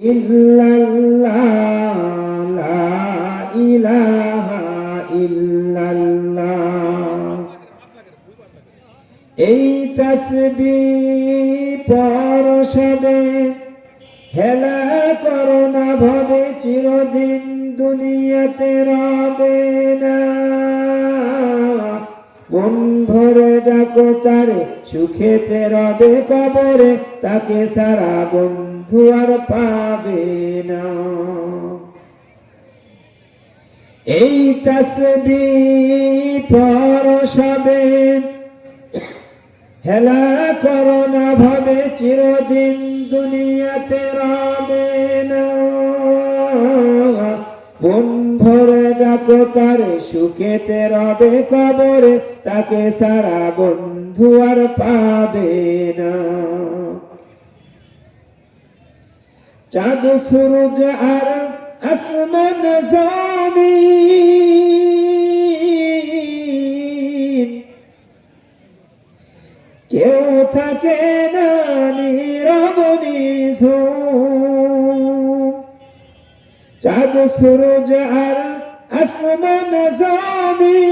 ইল্লাল্লাহ লা ইলাহা ইল্লাল্লাহ। এই তাসবিহ পড়ো সবে, হেলা করো না ভাবে চিরদিন দুনিয়াতে রবে না। মন ভরে ডাকো তারে, সুখেতে রবে কবরে, তাকে সারা বন্ধু আর পাবে না। এই তাসবিহ পড়ো সবে, হেলা করো না ভাবে চিরদিন দুনিয়াতে রবে না। মন ভরে ডাকো তারে, সুখেতে রবে কবরে, তাকে সারা বন্ধু আর পাবে না। চাঁদ সূরজ আর আসমান জমিন, কেউ থাকে না নীরব নিঝুম। চাঁদ সূরজ আর আসমান জমিন,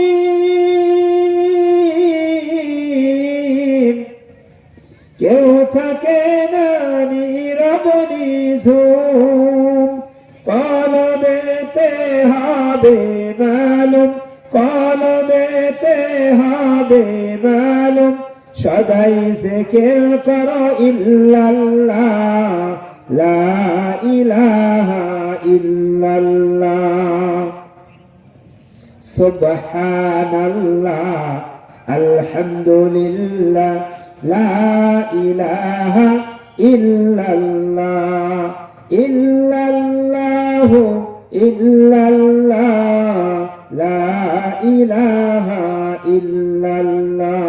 কেউ থাকে না নীরব নিঝুম। কলবেতে হবে মালুম, কলবেতে হবে মালুম, সদাই জিকির করো ইল্লাল্লাহ লা ইলাহা ইল্লাল্লাহ। সুবহানাল্লাহ আলহামদুলিল্লাহ লা ইলাহা ইল্লাল্লাহ। ইল্লাল্লাহু ইল্লাল্লাহ লা ইলাহা ইল্লাল্লাহ।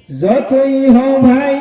যতই হও ভাই